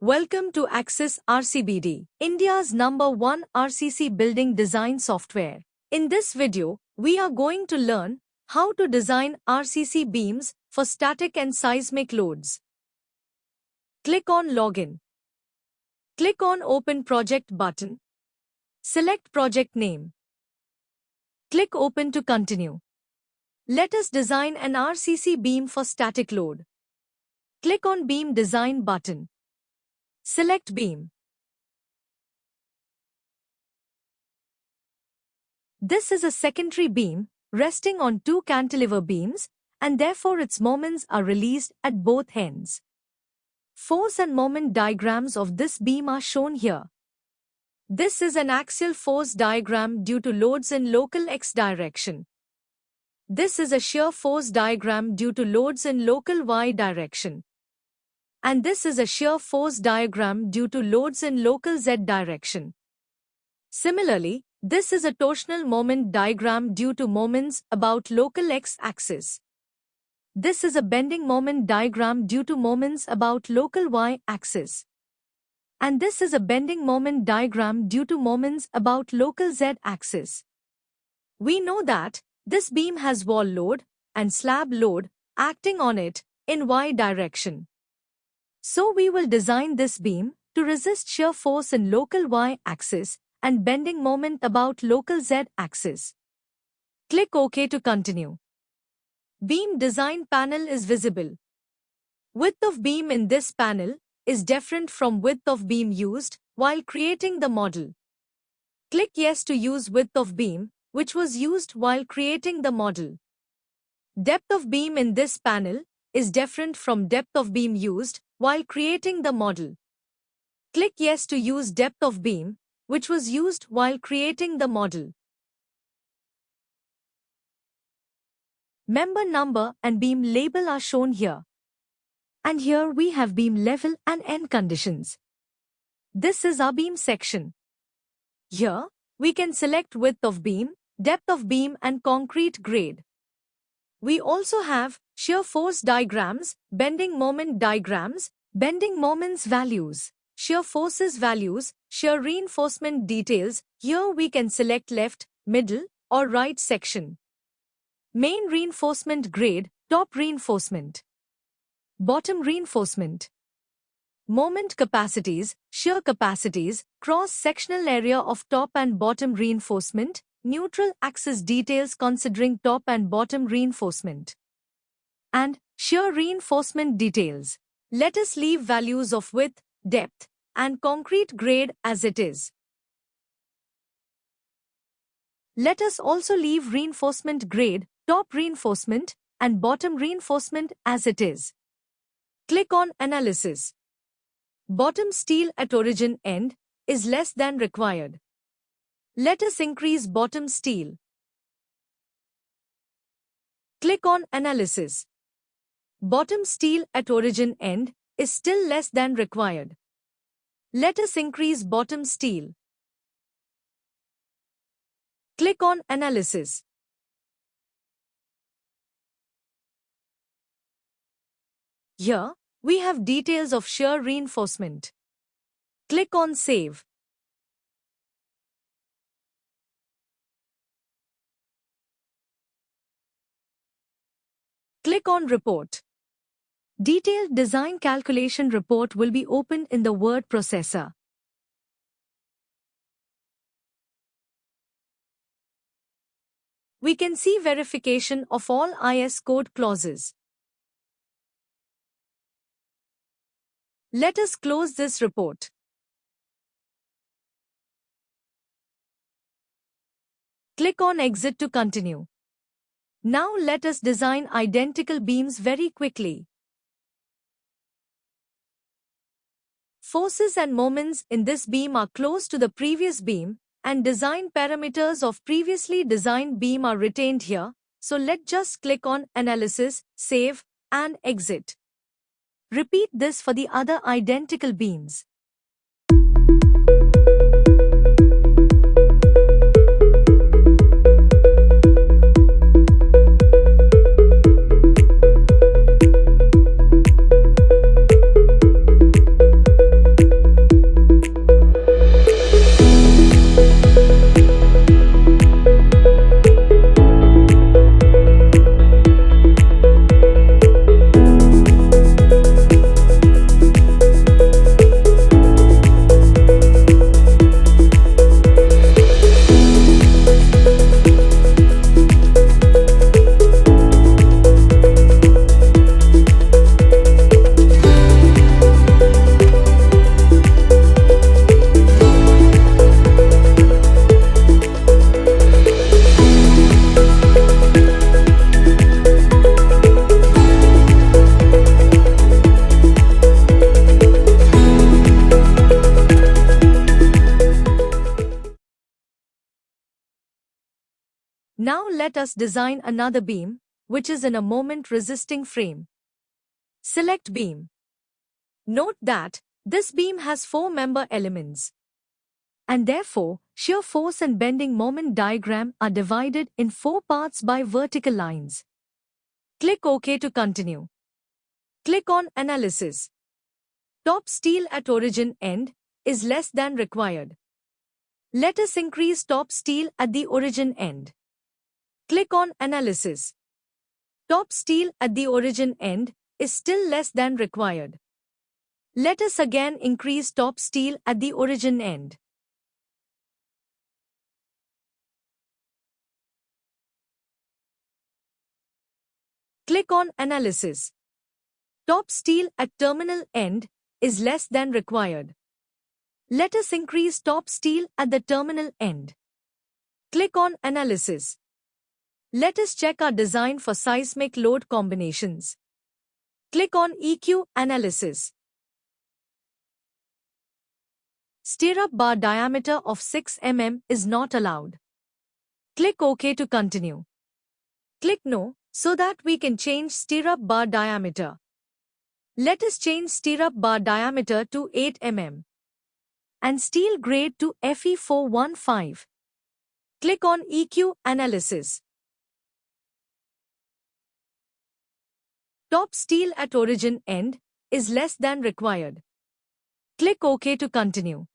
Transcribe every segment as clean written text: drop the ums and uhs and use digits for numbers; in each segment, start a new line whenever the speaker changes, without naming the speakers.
Welcome to Akses RCBD, India's #1 RCC building design software. In this video, we are going to learn how to design RCC beams for static and seismic loads. Click on Login. Click on Open Project button. Select project name. Click Open to continue. Let us design an RCC beam for static load. Click on Beam Design button. Select beam. This is a secondary beam resting on two cantilever beams, and therefore its moments are released at both ends. Force and moment diagrams of this beam are shown here. This is an axial force diagram due to loads in local x direction. This is a shear force diagram due to loads in local y direction. And this is a shear force diagram due to loads in local z direction. Similarly, this is a torsional moment diagram due to moments about local x-axis. This is a bending moment diagram due to moments about local y-axis. And this is a bending moment diagram due to moments about local z-axis. We know that this beam has wall load and slab load acting on it in y direction. So we will design this beam to resist shear force in local y-axis and bending moment about local z-axis. Click OK to continue. Beam design panel is visible. Width of beam in this panel is different from width of beam used while creating the model. Click Yes to use width of beam, which was used while creating the model. Depth of beam in this panel is different from depth of beam used while creating the model. Click Yes to use depth of beam, which was used while creating the model. Member number and beam label are shown here. And here we have beam level and end conditions. This is our beam section. Here, we can select width of beam, depth of beam and concrete grade. We also have shear force diagrams, bending moment diagrams, bending moments values, shear forces values, shear reinforcement details. Here we can select left, middle, or right section. Main reinforcement grade, top reinforcement, bottom reinforcement, moment capacities, shear capacities, cross-sectional area of top and bottom reinforcement, neutral axis details considering top and bottom reinforcement, and shear reinforcement details. Let us leave values of width, depth, and concrete grade as it is. Let us also leave reinforcement grade, top reinforcement, and bottom reinforcement as it is. Click on Analysis. Bottom steel at origin end is less than required. Let us increase bottom steel. Click on Analysis. Bottom steel at origin end is still less than required. Let us increase bottom steel. Click on Analysis. Here, we have details of shear reinforcement. Click on Save. Click on Report. Detailed design calculation report will be opened in the word processor. We can see verification of all IS code clauses. Let us close this report. Click on Exit to continue. Now let us design identical beams very quickly. Forces and moments in this beam are close to the previous beam, and design parameters of previously designed beam are retained here, so let's just click on Analysis, Save, and Exit. Repeat this for the other identical beams. Now let us design another beam, which is in a moment-resisting frame. Select beam. Note that this beam has 4 member elements, and therefore, shear force and bending moment diagram are divided in 4 parts by vertical lines. Click OK to continue. Click on Analysis. Top steel at origin end is less than required. Let us increase top steel at the origin end. Click on Analysis. Top steel at the origin end is still less than required. Let us again increase top steel at the origin end. Click on Analysis. Top steel at terminal end is less than required. Let us increase top steel at the terminal end. Click on Analysis. Let us check our design for seismic load combinations. Click on EQ Analysis. Stirrup bar diameter of 6 mm is not allowed. Click OK to continue. Click No, so that we can change stirrup bar diameter. Let us change stirrup bar diameter to 8 mm and steel grade to Fe415. Click on EQ Analysis. Top steel at origin end is less than required. Click OK to continue.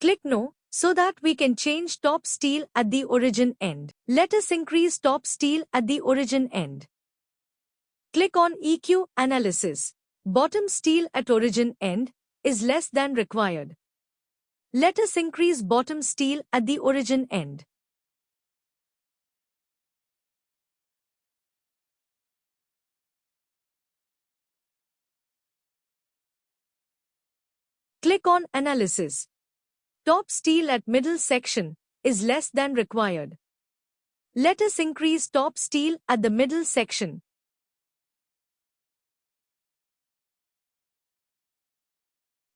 Click No, so that we can change top steel at the origin end. Let us increase top steel at the origin end. Click on EQ Analysis. Bottom steel at origin end is less than required. Let us increase bottom steel at the origin end. Click on Analysis. Top steel at middle section is less than required. Let us increase top steel at the middle section.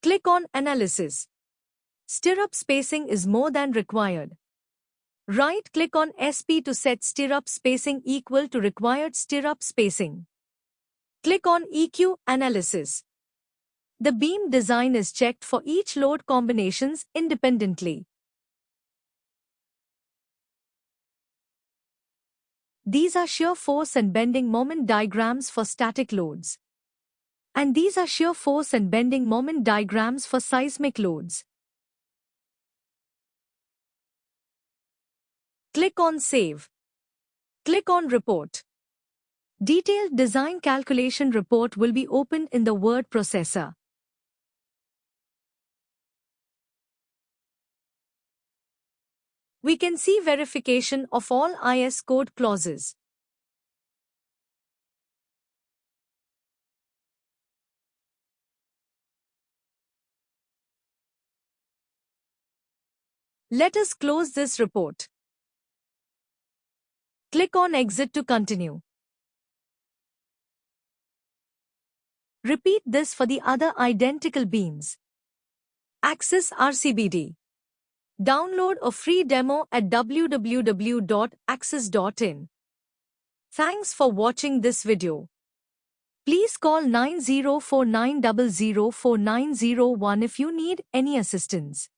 Click on Analysis. Stirrup spacing is more than required. Right-click on SP to set stirrup spacing equal to required stirrup spacing. Click on EQ Analysis. The beam design is checked for each load combinations independently. These are shear force and bending moment diagrams for static loads. And these are shear force and bending moment diagrams for seismic loads. Click on Save. Click on Report. Detailed design calculation report will be opened in the word processor. We can see verification of all IS code clauses. Let us close this report. Click on Exit to continue. Repeat this for the other identical beams. Akses RCBD. Download a free demo at www.akses.in. Thanks for watching this video. Please call 9049004901 if you need any assistance.